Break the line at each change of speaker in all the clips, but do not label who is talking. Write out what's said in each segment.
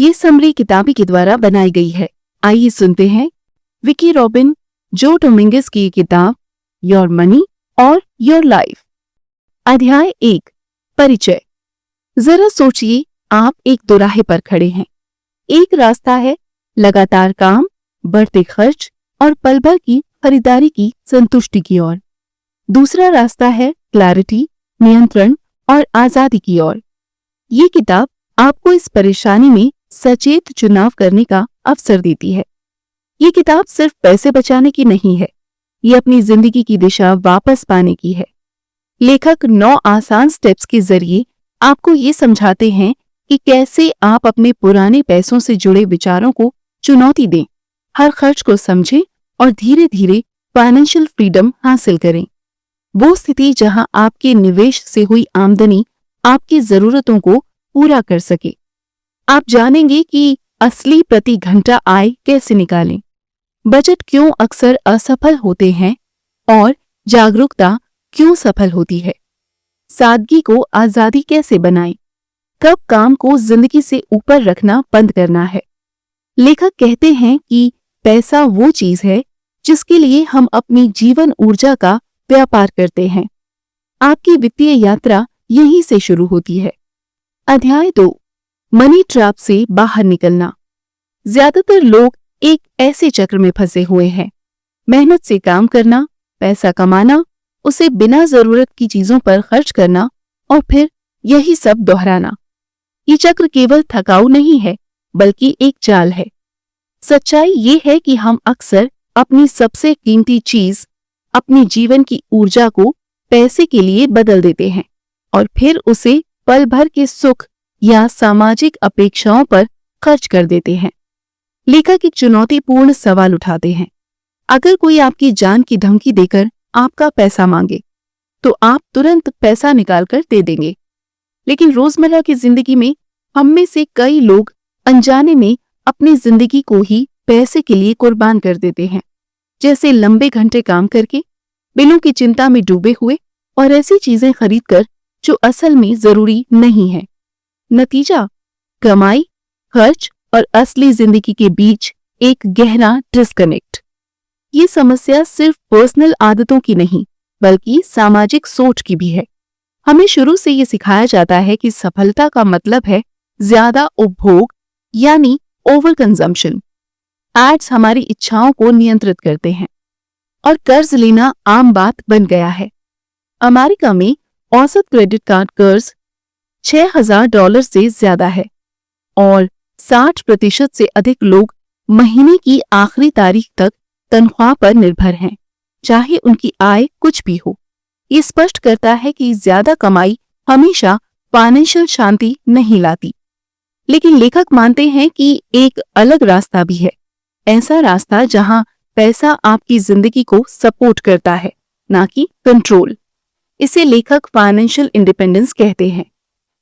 ये समरी किताबी के द्वारा बनाई गई है। आइए सुनते हैं विकी रॉबिन जो डोमिंगस की किताब योर मनी और योर लाइफ। अध्याय 1 परिचय। जरा सोचिए, आप एक दोराहे पर खड़े हैं। एक रास्ता है लगातार काम, बढ़ते खर्च और पल भर की खरीदारी की संतुष्टि की ओर। दूसरा रास्ता है क्लैरिटी, नियंत्रण और आजादी की ओर। ये किताब आपको इस परेशानी में सचेत चुनाव करने का अवसर देती है। ये किताब सिर्फ पैसे बचाने की नहीं है, ये अपनी जिंदगी की दिशा वापस पाने की है। लेखक 9 आसान स्टेप्स के जरिए आपको ये समझाते हैं कि कैसे आप अपने पुराने पैसों से जुड़े विचारों को चुनौती दें, हर खर्च को समझें और धीरे धीरे फाइनेंशियल फ्रीडम हासिल करें। वो स्थिति जहां आपके निवेश से हुई आमदनी आपकी जरूरतों को पूरा कर सके। आप जानेंगे कि असली प्रति घंटा आय कैसे निकालें, बजट क्यों अक्सर असफल होते हैं और जागरूकता क्यों सफल होती है, सादगी को आजादी कैसे बनाएं, कब काम को जिंदगी से ऊपर रखना बंद करना है। लेखक कहते हैं कि पैसा वो चीज है जिसके लिए हम अपनी जीवन ऊर्जा का व्यापार करते हैं। आपकी वित्तीय यात्रा यहीं से शुरू होती है। अध्याय 2 मनी ट्रैप से बाहर निकलना। ज्यादातर लोग एक ऐसे चक्र में फंसे हुए हैं, मेहनत से काम करना, पैसा कमाना, उसे बिना जरूरत की चीजों पर खर्च करना और फिर यही सब दोहराना। ये चक्र केवल थकाऊ नहीं है, बल्कि एक जाल है। सच्चाई ये है कि हम अक्सर अपनी सबसे कीमती चीज, अपनी जीवन की ऊर्जा को पैसे के लिए बदल देते हैं और फिर उसे पल भर के सुख या सामाजिक अपेक्षाओं पर खर्च कर देते हैं। लेखक एक चुनौतीपूर्ण सवाल उठाते हैं। अगर कोई आपकी जान की धमकी देकर आपका पैसा मांगे, तो आप तुरंत पैसा निकालकर दे देंगे। लेकिन रोजमर्रा की जिंदगी में हम में से कई लोग अनजाने में अपनी जिंदगी को ही पैसे के लिए कुर्बान कर देते हैं, जैसे लंबे घंटे काम करके, बिलों की चिंता में डूबे हुए और ऐसी चीजें खरीदकर जो असल में जरूरी नहीं है। नतीजा कमाई, खर्च और असली जिंदगी के बीच एक गहरा डिस्कनेक्ट। ये समस्या सिर्फ पर्सनल आदतों की नहीं, बल्कि सामाजिक सोच की भी है। हमें शुरू से ये सिखाया जाता है कि सफलता का मतलब है ज्यादा उपभोग, यानी ओवर कंजम्पशन। एड्स हमारी इच्छाओं को नियंत्रित करते हैं और कर्ज लेना आम बात बन गया है। अमेरिका में औसत क्रेडिट कार्ड कर्ज $6,000 से ज्यादा है और 60% से अधिक लोग महीने की आखिरी तारीख तक तनख्वाह पर निर्भर हैं, चाहे उनकी आय कुछ भी हो। ये स्पष्ट करता है कि ज्यादा कमाई हमेशा फाइनेंशियल शांति नहीं लाती। लेकिन लेखक मानते हैं कि एक अलग रास्ता भी है, ऐसा रास्ता जहां पैसा आपकी जिंदगी को सपोर्ट करता है, ना कि कंट्रोल। इसे लेखक फाइनेंशियल इंडिपेंडेंस कहते हैं,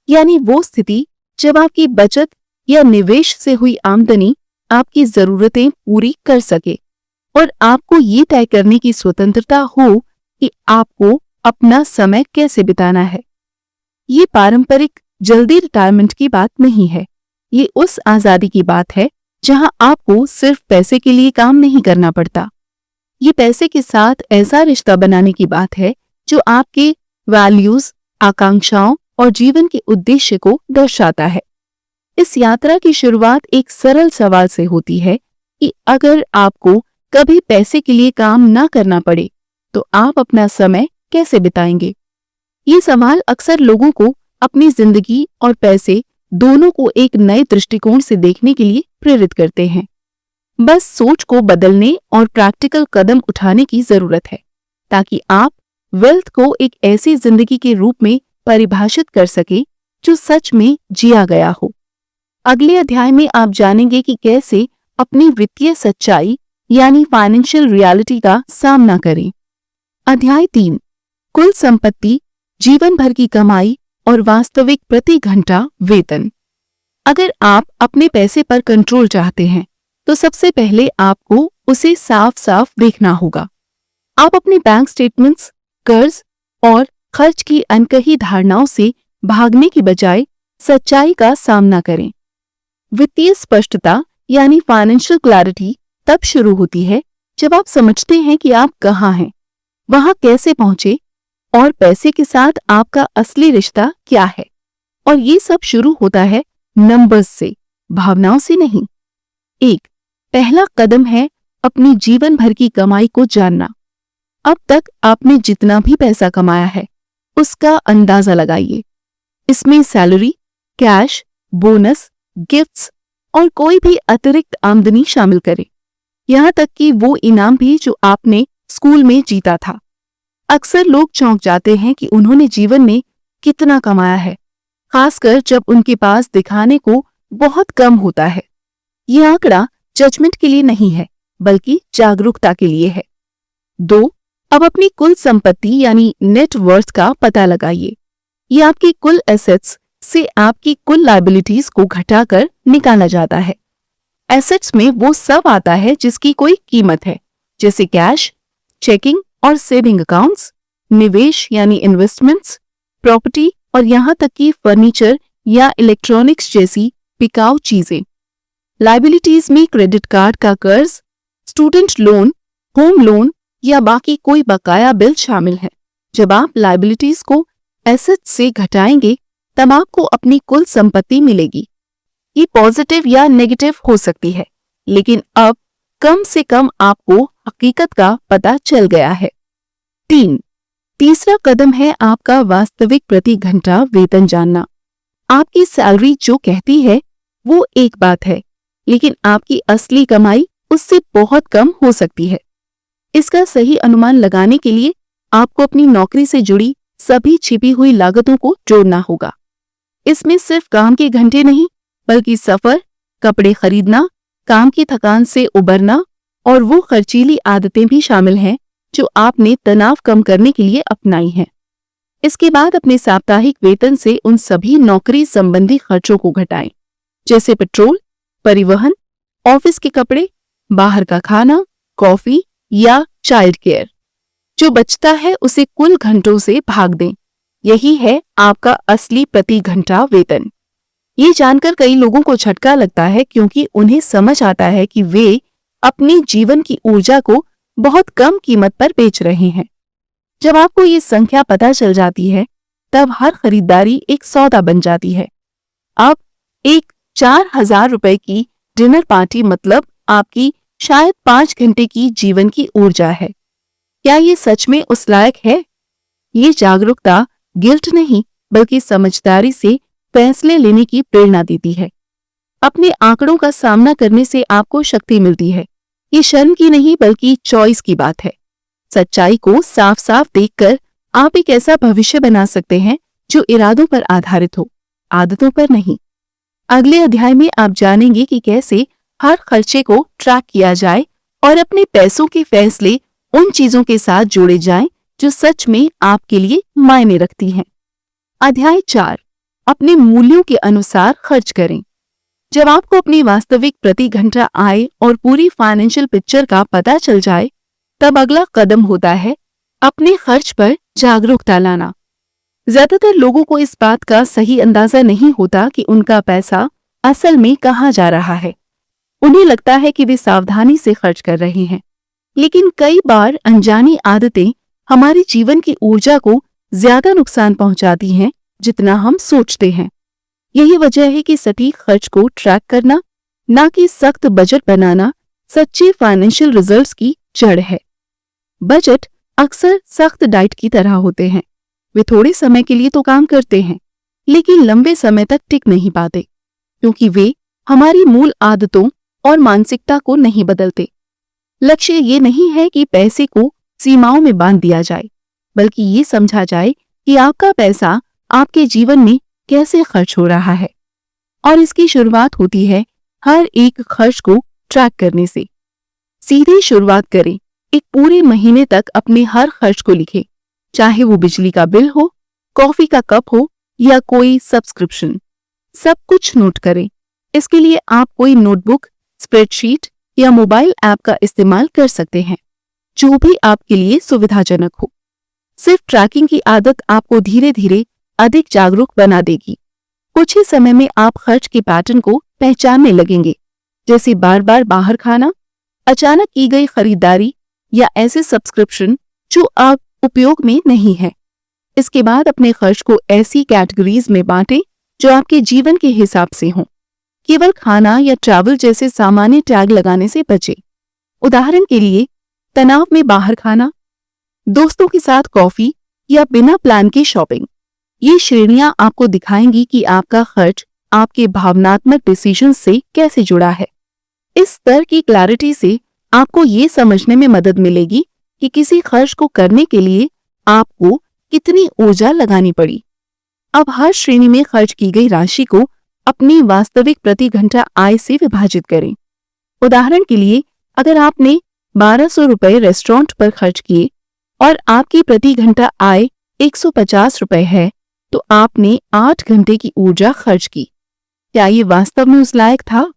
यानी वो स्थिति जब आपकी बचत या निवेश से हुई आमदनी आपकी जरूरतें पूरी कर सके और आपको ये तय करने की स्वतंत्रता हो कि आपको अपना समय कैसे बिताना है। ये पारंपरिक जल्दी रिटायरमेंट की बात नहीं है, ये उस आजादी की बात है जहां आपको सिर्फ पैसे के लिए काम नहीं करना पड़ता। ये पैसे के साथ ऐसा रिश्ता बनाने की बात है जो आपके वैल्यूज, आकांक्षाओं और जीवन के उद्देश्य को दर्शाता है। इस यात्रा की शुरुआत एक सरल सवाल से होती है कि अगर आपको कभी पैसे के लिए काम ना करना पड़े, तो आप अपना समय कैसे बिताएंगे? ये सवाल अक्सर लोगों को अपनी जिंदगी और पैसे दोनों को एक नए दृष्टिकोण से देखने के लिए प्रेरित करते हैं। बस सोच को बदलने और प्रैक्टिकल कदम उठाने की जरूरत है, ताकि आप वेल्थ को एक ऐसी जिंदगी के रूप में परिभाषित कर सके जो सच में जिया गया हो। अगले अध्याय में आप जानेंगे कि कैसे अपनी वित्तीय सच्चाई यानी फाइनेंशियल रियलिटी का सामना करें। अध्याय 3 कुल संपत्ति, जीवन भर की कमाई और वास्तविक प्रति घंटा वेतन। अगर आप अपने पैसे पर कंट्रोल चाहते हैं, तो सबसे पहले आपको उसे साफ साफ देखना होगा। आप अपने बैंक स्टेटमेंट्स, कर्ज और खर्च की अनकही धारणाओं से भागने की बजाय सच्चाई का सामना करें। वित्तीय स्पष्टता यानी फाइनेंशियल क्लैरिटी तब शुरू होती है जब आप समझते हैं कि आप कहाँ हैं, वहां कैसे पहुंचे और पैसे के साथ आपका असली रिश्ता क्या है। और ये सब शुरू होता है नंबर्स से, भावनाओं से नहीं। पहला कदम है अपनी जीवन भर की कमाई को जानना। अब तक आपने जितना भी पैसा कमाया है उसका अंदाजा लगाइए। इसमें सैलरी, कैश, बोनस, गिफ्ट्स और कोई भी अतिरिक्त आमदनी शामिल करें, यहाँ तक कि वो इनाम भी जो आपने स्कूल में जीता था। अक्सर लोग चौंक जाते हैं कि उन्होंने जीवन में कितना कमाया है, खासकर जब उनके पास दिखाने को बहुत कम होता है। ये आंकड़ा जजमेंट के लिए नहीं है, बल्कि जागरूकता के लिए है। 2. अब अपनी कुल संपत्ति यानी नेट वर्थ का पता लगाइए। ये आपकी कुल एसेट्स से आपकी कुल लायबिलिटीज को घटाकर निकाला जाता है। एसेट्स में वो सब आता है जिसकी कोई कीमत है, जैसे कैश, चेकिंग और सेविंग अकाउंट्स, निवेश यानी इन्वेस्टमेंट्स, प्रॉपर्टी और यहाँ तक कि फर्नीचर या इलेक्ट्रॉनिक्स जैसी बिकाऊ चीजें। लायबिलिटीज में क्रेडिट कार्ड का कर्ज, स्टूडेंट लोन, होम लोन या बाकी कोई बकाया बिल शामिल है। जब आप लायबिलिटीज को एसेट्स से घटाएंगे तब आपको अपनी कुल संपत्ति मिलेगी। ये पॉजिटिव या नेगेटिव हो सकती है, लेकिन अब कम से कम आपको हकीकत का पता चल गया है। 3. तीसरा कदम है आपका वास्तविक प्रति घंटा वेतन जानना। आपकी सैलरी जो कहती है वो एक बात है, लेकिन आपकी असली कमाई उससे बहुत कम हो सकती है। इसका सही अनुमान लगाने के लिए आपको अपनी नौकरी से जुड़ी सभी छिपी हुई लागतों को जोड़ना होगा। इसमें सिर्फ काम के घंटे नहीं, बल्कि सफर, कपड़े खरीदना, काम की थकान से उबरना और वो खर्चीली आदतें भी शामिल हैं जो आपने तनाव कम करने के लिए अपनाई हैं। इसके बाद अपने साप्ताहिक वेतन से उन सभी नौकरी संबंधी खर्चों को घटाएं, जैसे पेट्रोल, परिवहन, ऑफिस के कपड़े, बाहर का खाना, कॉफी या चाइल्ड केयर। जो बचता है उसे कुल घंटों से भाग दें। यही है आपका असली प्रति घंटा वेतन। ये जानकर कई लोगों को झटका लगता है, क्योंकि उन्हें समझ आता है कि वे अपने जीवन की ऊर्जा को बहुत कम कीमत पर बेच रहे हैं। जब आपको ये संख्या पता चल जाती है तब हर खरीदारी एक सौदा बन जाती है। अब एक 4,000 रुपए की डिनर पार्टी मतलब आपकी शायद 5 घंटे की जीवन की ऊर्जा है। क्या ये सच में उस लायक है? ये जागरूकता गिल्ट नहीं, बल्कि समझदारी से फैसले लेने की प्रेरणा देती है। अपने आंकड़ों का सामना करने से आपको शक्ति मिलती है। ये शर्म की नहीं, बल्कि चॉइस की बात है। सच्चाई को साफ साफ देखकर आप एक ऐसा भविष्य बना सकते हैं जो इरादों पर आधारित हो, आदतों पर नहीं। अगले अध्याय में आप जानेंगे कि कैसे हर खर्चे को ट्रैक किया जाए और अपने पैसों के फैसले उन चीजों के साथ जोड़े जाएं जो सच में आपके लिए मायने रखती हैं। अध्याय 4, अपने मूल्यों के अनुसार खर्च करें। जब आपको अपनी वास्तविक प्रति घंटा आय और पूरी फाइनेंशियल पिक्चर का पता चल जाए, तब अगला कदम होता है अपने खर्च पर जागरूकता लाना। ज्यादातर लोगों को इस बात का सही अंदाजा नहीं होता कि उनका पैसा असल में कहाँ जा रहा है। उन्हें लगता है कि वे सावधानी से खर्च कर रहे हैं, लेकिन कई बार अनजानी आदतें हमारे जीवन की ऊर्जा को ज्यादा नुकसान पहुंचाती हैं जितना हम सोचते हैं। यही वजह है कि सटीक खर्च को ट्रैक करना, ना कि सख्त बजट बनाना, सच्चे फाइनेंशियल रिजल्ट्स की जड़ है। बजट अक्सर सख्त डाइट की तरह होते हैं। वे थोड़े समय के लिए तो काम करते हैं, लेकिन लंबे समय तक टिक नहीं पाते, क्योंकि वे हमारी मूल आदतों और मानसिकता को नहीं बदलते। लक्ष्य ये नहीं है कि पैसे को सीमाओं में बांध दिया जाए, बल्कि ये समझा जाए कि आपका पैसा आपके जीवन में कैसे खर्च हो रहा है। और इसकी शुरुआत होती है हर एक खर्च को ट्रैक करने से। सीधे शुरुआत करें। एक पूरे महीने तक अपने हर खर्च को लिखें, चाहे वो बिजली का बिल हो, कॉफी का कप हो या कोई सब्सक्रिप्शन। सब कुछ नोट करें। इसके लिए आप कोई नोटबुक, स्प्रेडशीट या मोबाइल ऐप का इस्तेमाल कर सकते हैं, जो भी आपके लिए सुविधाजनक हो। सिर्फ ट्रैकिंग की आदत आपको धीरे धीरे अधिक जागरूक बना देगी। कुछ ही समय में आप खर्च के पैटर्न को पहचानने लगेंगे, जैसे बार बार बाहर खाना, अचानक की गई खरीदारी या ऐसे सब्सक्रिप्शन जो अब उपयोग में नहीं है। इसके बाद अपने खर्च को ऐसी कैटेगरीज में बांटें जो आपके जीवन के हिसाब से हों। केवल खाना या ट्रैवल जैसे सामान्य टैग लगाने से बचें। उदाहरण के लिए, तनाव में बाहर खाना, दोस्तों के साथ कॉफी या बिना प्लान के शॉपिंग। ये श्रेणियां आपको दिखाएंगी कि आपका खर्च आपके भावनात्मक डिसीजन से कैसे जुड़ा है। इस स्तर की क्लैरिटी से आपको ये समझने में मदद मिलेगी कि किसी खर्च को करने के लिए आपको कितनी ऊर्जा लगानी पड़ी। अब हर श्रेणी में खर्च की गई राशि को अपनी वास्तविक प्रति घंटा आय से विभाजित करें। उदाहरण के लिए, अगर आपने 1200 रुपए रेस्टोरेंट पर खर्च किए और आपकी प्रति घंटा आय 150 रुपए है, तो आपने 8 घंटे की ऊर्जा खर्च की। क्या ये वास्तव में उस लायक था?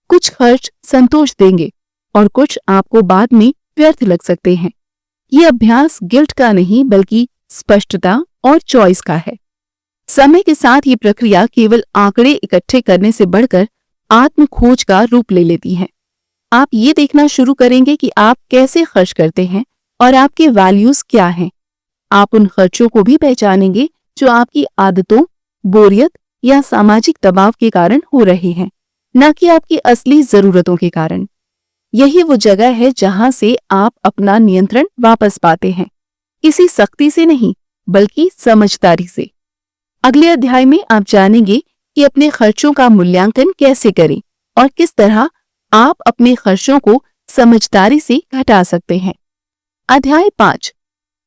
कुछ खर्च संतोष देंगे और कुछ आपको बाद में व्यर्थ लग सकते हैं। ये अभ्यास गिल्ट का नहीं बल्कि स्पष्टता और चॉइस का है। समय के साथ ये प्रक्रिया केवल आंकड़े इकट्ठे करने से बढ़कर आत्म खोज का रूप ले लेती है। आप ये देखना शुरू करेंगे कि आप कैसे खर्च करते हैं और आपके वैल्यूज क्या हैं। आप उन खर्चों को भी पहचानेंगे जो आपकी आदतों, बोरियत या सामाजिक दबाव के कारण हो रहे हैं, न कि आपकी असली जरूरतों के कारण। यही वो जगह है जहां से आप अपना नियंत्रण वापस पाते हैं, किसी सख्ती से नहीं बल्कि समझदारी से। अगले अध्याय में आप जानेंगे कि अपने खर्चों का मूल्यांकन कैसे करें और किस तरह आप अपने खर्चों को समझदारी से घटा सकते हैं। अध्याय 5,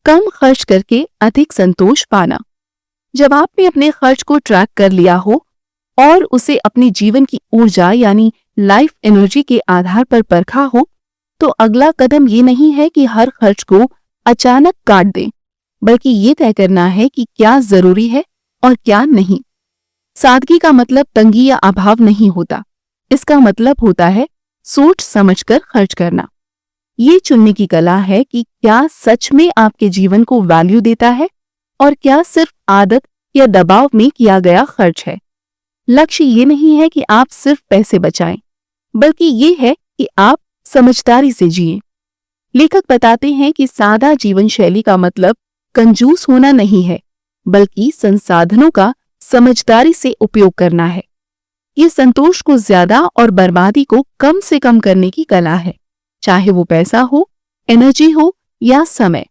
कम खर्च करके अधिक संतोष पाना। जब आपने अपने खर्च को ट्रैक कर लिया हो और उसे अपने जीवन की ऊर्जा यानी लाइफ एनर्जी के आधार पर परखा हो, तो अगला कदम ये नहीं है कि हर खर्च को अचानक काट दें, बल्कि ये तय करना है कि क्या जरूरी है और क्या नहीं। सादगी का मतलब तंगी या अभाव नहीं होता। इसका मतलब होता है सोच समझकर खर्च करना। ये चुनने की कला है कि क्या सच में आपके जीवन को वैल्यू देता है और क्या सिर्फ आदत या दबाव में किया गया खर्च है। लक्ष्य ये नहीं है कि आप सिर्फ पैसे बचाएं, बल्कि ये है कि आप समझदारी से जिएं। लेखक बताते हैं कि सादा जीवन शैली का मतलब कंजूस होना नहीं है, बल्कि संसाधनों का समझदारी से उपयोग करना है। ये संतोष को ज्यादा और बर्बादी को कम से कम करने की कला है, चाहे वो पैसा हो, एनर्जी हो या समय।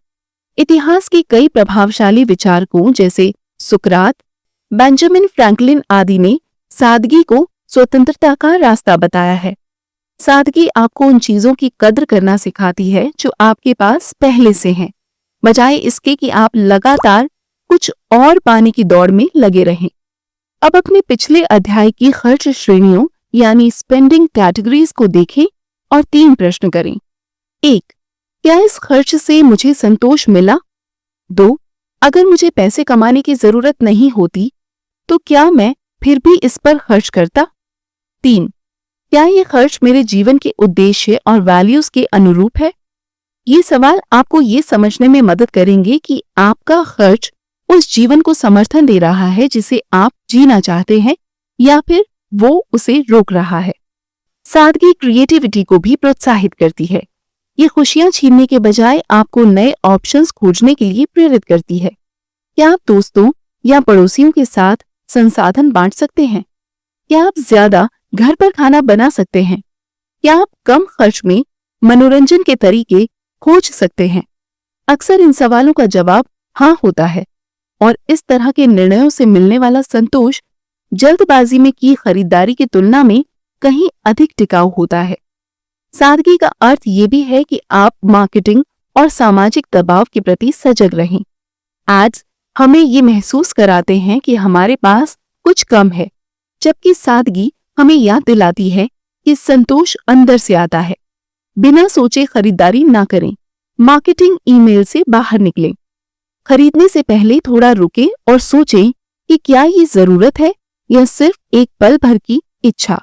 इतिहास के कई प्रभावशाली विचारकों जैसे सुकरात, बेंजामिन फ्रैंकलिन आदि ने सादगी को स्वतंत्रता का रास्ता बताया है। सादगी आपको उन चीजों की कद्र करना सिखाती है जो आपके पास पहले से हैं, बजाय इसके कि आप लगातार कुछ और पाने की दौड़ में लगे रहें। अब अपने पिछले अध्याय की खर्च श्रेणियों यानी स्पेंडिंग कैटेगरीज को देखें और 3 प्रश्न करें। 1, क्या इस खर्च से मुझे संतोष मिला? 2, अगर मुझे पैसे कमाने की जरूरत नहीं होती तो क्या मैं फिर भी इस पर खर्च करता? 3, क्या ये खर्च मेरे जीवन के उद्देश्य और वैल्यूज के अनुरूप है? ये सवाल आपको ये समझने में मदद करेंगे कि आपका खर्च उस जीवन को समर्थन दे रहा है जिसे आप जीना चाहते हैं या फिर वो उसे रोक रहा है। सादगी क्रिएटिविटी को भी प्रोत्साहित करती है। ये खुशियां छीनने के बजाय आपको नए ऑप्शंस खोजने के लिए प्रेरित करती है। क्या आप दोस्तों या पड़ोसियों के साथ संसाधन बांट सकते हैं? क्या आप ज्यादा घर पर खाना बना सकते हैं? क्या आप कम खर्च में मनोरंजन के तरीके खोज सकते हैं? अक्सर इन सवालों का जवाब हाँ होता है और इस तरह के निर्णयों से मिलने वाला संतोष जल्दबाजी में की खरीदारी की तुलना में कहीं अधिक टिकाऊ होता है। सादगी का अर्थ ये भी है कि आप मार्केटिंग और सामाजिक दबाव के प्रति सजग रहें। एड्स हमें ये महसूस कराते हैं कि हमारे पास कुछ कम है, जबकि सादगी हमें याद दिलाती है कि संतोष अंदर से आता है। बिना सोचे खरीदारी ना करें। मार्केटिंग ईमेल से बाहर निकलें। खरीदने से पहले थोड़ा रुकें और सोचें कि क्या ये जरूरत है या सिर्फ एक पल भर की इच्छा।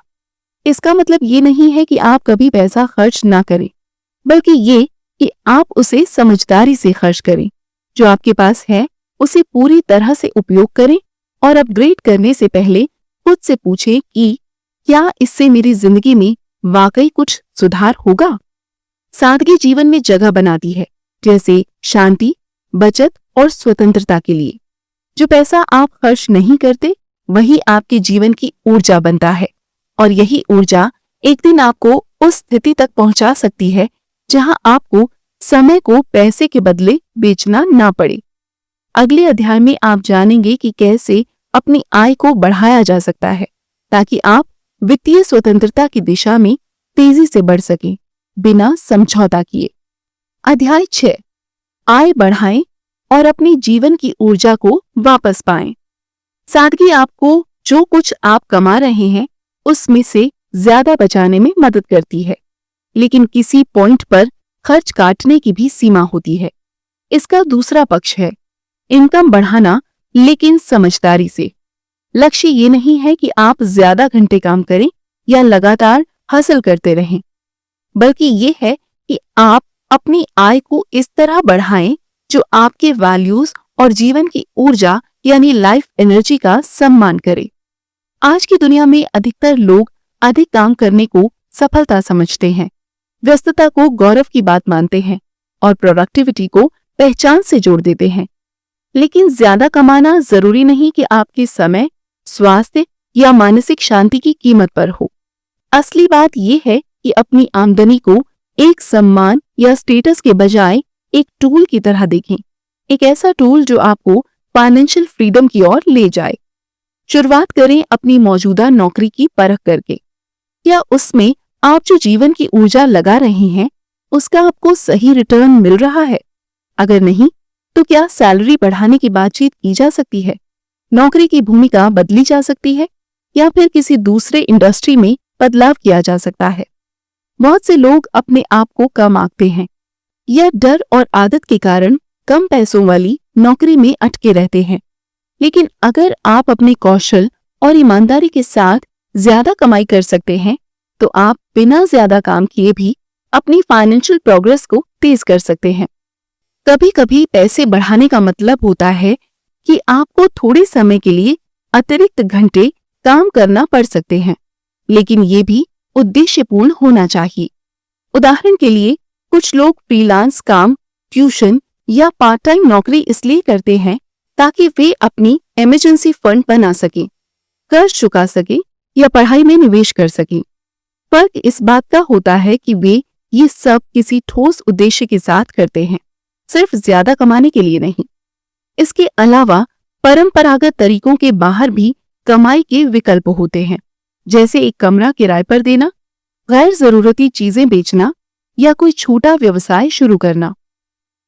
इसका मतलब ये नहीं है कि आप कभी पैसा खर्च ना करें, बल्कि ये कि आप उसे समझदारी से खर्च करें। जो आपके पास है उसे पूरी तरह से उपयोग करें और अपग्रेड करने से पहले खुद से पूछें कि क्या इससे मेरी जिंदगी में वाकई कुछ सुधार होगा? सादगी जीवन में जगह बनाती है, जैसे शांति, बचत और स्वतंत्रता के लिए। जो पैसा आप खर्च नहीं करते वही आपके जीवन की ऊर्जा बनता है, और यही ऊर्जा एक दिन आपको उस स्थिति तक पहुंचा सकती है जहां आपको समय को पैसे के बदले बेचना ना पड़े। अगले अध्याय में आप जानेंगे कि कैसे अपनी आय को बढ़ाया जा सकता है ताकि आप वित्तीय स्वतंत्रता की दिशा में तेजी से बढ़ सकें बिना समझौता किए। अध्याय 6, आय बढ़ाएं और अपनी जीवन की ऊर्जा को वापस पाएं। सादगी आपको जो कुछ आप कमा रहे हैं उसमें से ज्यादा बचाने में मदद करती है, लेकिन किसी पॉइंट पर खर्च काटने की भी सीमा होती है। इसका दूसरा पक्ष है इनकम बढ़ाना, लेकिन समझदारी से। लक्ष्य ये नहीं है कि आप ज्यादा घंटे काम करें या लगातार हासिल करते रहें, बल्कि ये है कि आप अपनी आय को इस तरह बढ़ाएं जो आपके वैल्यूज और जीवन की ऊर्जा यानी लाइफ एनर्जी का सम्मान करे। आज की दुनिया में अधिकतर लोग अधिक काम करने को सफलता समझते हैं, व्यस्तता को गौरव की बात मानते हैं और प्रोडक्टिविटी को पहचान से जोड़ देते हैं। लेकिन ज्यादा कमाना जरूरी नहीं कि आपके समय, स्वास्थ्य या मानसिक शांति की कीमत पर हो। असली बात यह है कि अपनी आमदनी को एक सम्मान या स्टेटस के बजाय एक टूल की तरह देखें, एक ऐसा टूल जो आपको फाइनेंशियल फ्रीडम की ओर ले जाए। शुरुआत करें अपनी मौजूदा नौकरी की परख करके। क्या उसमें आप जो जीवन की ऊर्जा लगा रहे हैं उसका आपको सही रिटर्न मिल रहा है? अगर नहीं, तो क्या सैलरी बढ़ाने की बातचीत की जा सकती है, नौकरी की भूमिका बदली जा सकती है, या फिर किसी दूसरे इंडस्ट्री में बदलाव किया जा सकता है? बहुत से लोग अपने आप को कम आंकते हैं या डर और आदत के कारण कम पैसों वाली नौकरी में अटके रहते हैं। लेकिन अगर आप अपने कौशल और ईमानदारी के साथ ज्यादा कमाई कर सकते हैं तो आप बिना ज्यादा काम किए भी अपनी फाइनेंशियल प्रोग्रेस को तेज कर सकते हैं। कभी कभी पैसे बढ़ाने का मतलब होता है कि आपको थोड़े समय के लिए अतिरिक्त घंटे काम करना पड़ सकते हैं, लेकिन ये भी उद्देश्यपूर्ण होना चाहिए। उदाहरण के लिए, कुछ लोग फ्रीलांस काम, ट्यूशन या पार्ट टाइम नौकरी इसलिए करते हैं ताकि वे अपनी इमरजेंसी फंड बना सकें, कर्ज चुका सकें या पढ़ाई में निवेश कर सकें। फर्क इस बात का होता है कि वे ये सब किसी ठोस उद्देश्य के साथ करते हैं, सिर्फ ज्यादा कमाने के लिए नहीं। इसके अलावा परंपरागत तरीकों के बाहर भी कमाई के विकल्प होते हैं, जैसे एक कमरा किराए पर देना, गैर जरूरती चीजें बेचना या कोई छोटा व्यवसाय शुरू करना।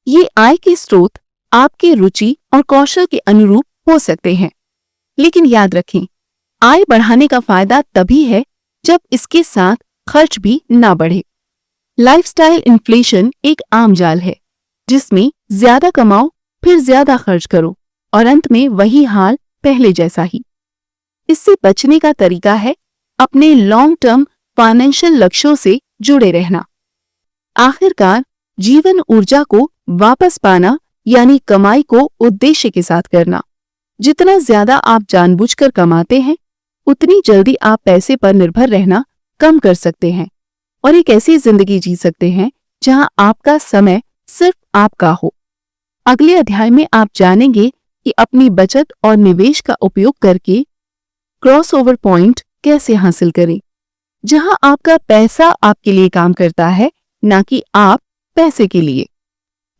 ये आय के स्रोत आपके रुचि और कौशल के अनुरूप हो सकते हैं, लेकिन याद रखें, आय बढ़ाने का फायदा तभी है जब इसके साथ खर्च भी ना बढ़े। लाइफस्टाइल इन्फ्लेशन एक आम जाल है जिसमें ज्यादा कमाओ फिर ज्यादा खर्च करो और अंत में वही हाल पहले जैसा ही। इससे बचने का तरीका है अपने लॉन्ग टर्म फाइनेंशियल लक्ष्यों से जुड़े रहना। आखिरकार जीवन ऊर्जा को वापस पाना यानी कमाई को उद्देश्य के साथ करना। जितना ज्यादा आप जानबूझकर कमाते हैं उतनी जल्दी आप पैसे पर निर्भर रहना कम कर सकते हैं और एक ऐसी जिंदगी जी सकते हैं जहां आपका समय सिर्फ आपका हो। अगले अध्याय में आप जानेंगे कि अपनी बचत और निवेश का उपयोग करके क्रॉसओवर पॉइंट कैसे हासिल करें, जहां आपका पैसा आपके लिए काम करता है, ना कि आप पैसे के लिए।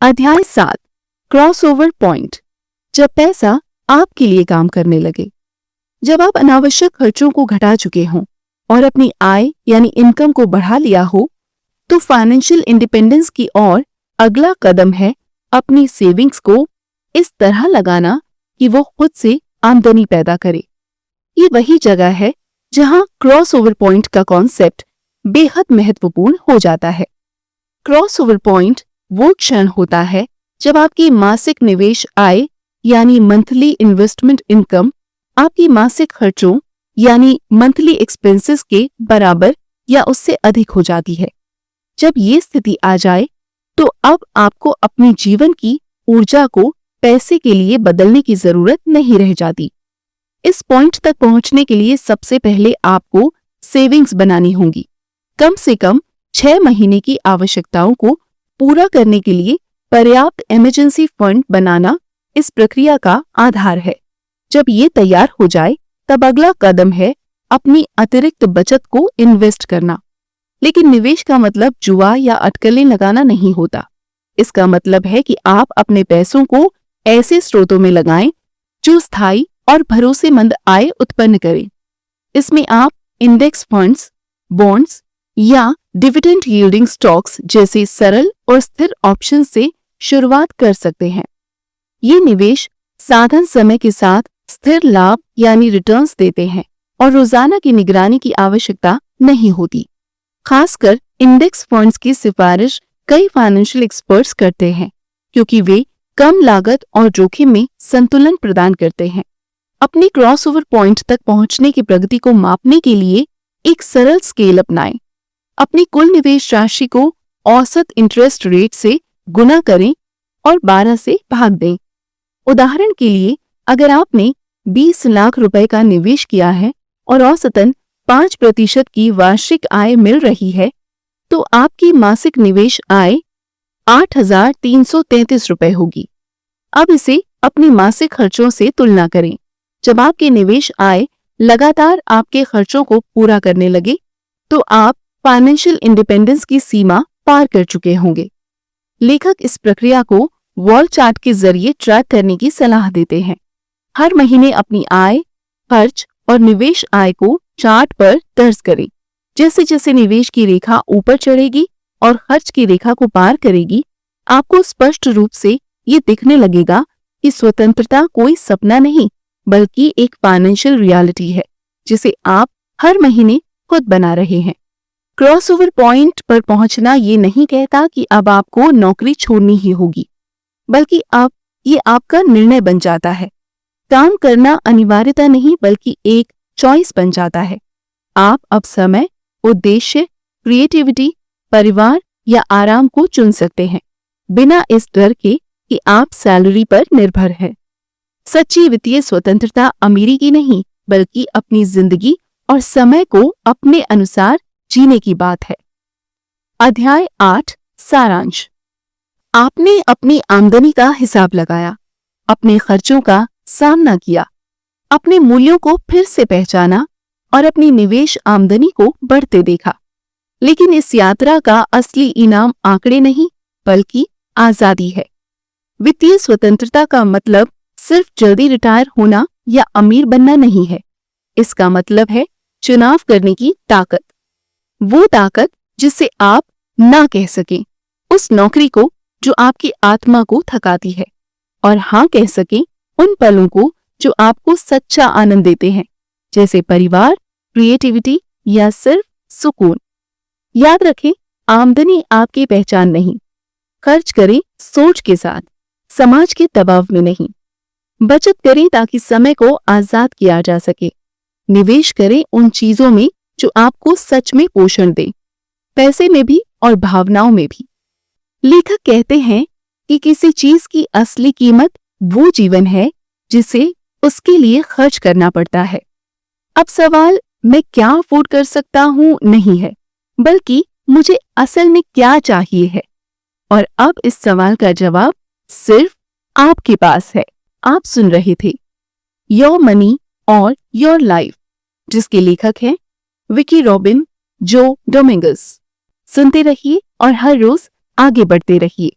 अध्याय 7, क्रॉसओवर पॉइंट, जब पैसा आपके लिए काम करने लगे। जब आप अनावश्यक खर्चों को घटा चुके हों और अपनी आय यानी इनकम को बढ़ा लिया हो, तो फाइनेंशियल इंडिपेंडेंस की ओर अगला कदम है अपनी सेविंग्स को इस तरह लगाना कि वो खुद से आमदनी पैदा करे। ये वही जगह है जहां क्रॉसओवर पॉइंट का कॉन्सेप्ट बेहद महत्वपूर्ण हो जाता है। क्रॉसओवर पॉइंट वो क्षण होता है जब आपकी मासिक निवेश आय यानी मंथली इन्वेस्टमेंट इनकम आपकी मासिक खर्चों यानी मंथली एक्सपेंसेस के बराबर या उससे अधिक हो जाती है। जब ये स्थिति आ जाए तो अब आपको अपनी जीवन की ऊर्जा को पैसे के लिए बदलने की जरूरत नहीं रह जाती। इस पॉइंट तक पहुंचने के लिए सबसे पहले आपको सेविंग्स बनानी होंगी। कम से कम 6 महीने की आवश्यकताओं को पूरा करने के लिए पर्याप्त इमरजेंसी फंड बनाना इस प्रक्रिया का आधार है। जब ये तैयार हो जाए तब अगला कदम है अपनी अतिरिक्त बचत को इन्वेस्ट करना। लेकिन निवेश का मतलब जुआ या अटकलें लगाना नहीं होता। इसका मतलब है कि आप अपने पैसों को ऐसे स्रोतों में लगाएं जो स्थायी और भरोसेमंद आय उत्पन्न करें। इसमें आप इंडेक्स फंड्स, बॉन्ड्स या डिविडेंड यील्डिंग स्टॉक्स जैसे सरल और स्थिर ऑप्शन से शुरुआत कर सकते हैं। ये निवेश साधन समय के साथ स्थिर लाभ यानी रिटर्न्स देते हैं और रोजाना की निगरानी की आवश्यकता नहीं होती। खासकर इंडेक्स फंड्स की सिफारिश कई फाइनेंशियल एक्सपर्ट्स करते हैं क्योंकि वे कम लागत और जोखिम में संतुलन प्रदान करते हैं। अपनी क्रॉसओवर पॉइंट तक पहुंचने की प्रगति को मापने के लिए एक सरल स्केल अपनाएं। अपनी कुल निवेश राशि को औसत इंटरेस्ट रेट से गुना करें और 12 से भाग दें। उदाहरण के लिए, अगर आपने 20 लाख रुपए का निवेश किया है और औसतन 5% की वार्षिक आय मिल रही है, तो आपकी मासिक निवेश आय 8,333 रुपए होगी। अब इसे अपनी मासिक खर्चों से तुलना करें। जब आपके निवेश आय लगातार आपके खर्चों को पूरा करने लगे, तो आप फाइनेंशियल इंडिपेंडेंस की सीमा पार कर चुके होंगे। लेखक इस प्रक्रिया को वॉल चार्ट के जरिए ट्रैक करने की सलाह देते हैं। हर महीने अपनी आय, खर्च और निवेश आय को चार्ट पर दर्ज करें। जैसे जैसे निवेश की रेखा ऊपर चढ़ेगी और खर्च की रेखा को पार करेगी, आपको स्पष्ट रूप से ये दिखने लगेगा कि स्वतंत्रता कोई सपना नहीं बल्कि एक फाइनेंशियल रियलिटी है जिसे आप हर महीने खुद बना रहे हैं। क्रॉसओवर पॉइंट पर पहुंचना ये नहीं कहता कि अब आपको नौकरी छोड़नी ही होगी, बल्कि अब ये आपका निर्णय बन जाता है। काम करना अनिवार्यता नहीं बल्कि एक चॉइस बन जाता है। आप अब समय, उद्देश्य, क्रिएटिविटी, परिवार या आराम को चुन सकते हैं, बिना इस डर के कि आप सैलरी पर निर्भर हैं। सच्ची वित्तीय स्वतंत्रता अमीरी की नहीं बल्कि अपनी जिंदगी और समय को अपने अनुसार जीने की बात है। अध्याय 8 सारांश। आपने अपनी आमदनी का हिसाब लगाया, अपने खर्चों का सामना किया, अपने मूल्यों को फिर से पहचाना और अपनी निवेश आमदनी को बढ़ते देखा। लेकिन इस यात्रा का असली इनाम आंकड़े नहीं बल्कि आजादी है। वित्तीय स्वतंत्रता का मतलब सिर्फ जल्दी रिटायर होना या अमीर बनना नहीं है। इसका मतलब है चुनाव करने की ताकत, वो ताकत जिससे आप ना कह सकें उस नौकरी को जो आपकी आत्मा को थकाती है और हाँ कह सकें उन पलों को जो आपको सच्चा आनंद देते हैं, जैसे परिवार, क्रिएटिविटी या सिर्फ सुकून। याद रखें, आमदनी आपकी पहचान नहीं। खर्च करें सोच के साथ, समाज के दबाव में नहीं। बचत करें ताकि समय को आजाद किया जा सके। निवेश करें उन चीजों में जो आपको सच में पोषण दें, पैसे में भी और भावनाओं में भी। लेखक कहते हैं कि किसी चीज की असली कीमत वो जीवन है जिसे उसके लिए खर्च करना पड़ता है। अब सवाल मैं क्या अफोर्ड कर सकता हूं नहीं है, बल्कि मुझे असल में क्या चाहिए है। और अब इस सवाल का जवाब सिर्फ आपके पास है। आप सुन रहे थे योर मनी और योर लाइफ, जिसके लेखक हैं विकी रॉबिन, जो डोमिंगस। सुनते रहिए और हर रोज आगे बढ़ते रहिए।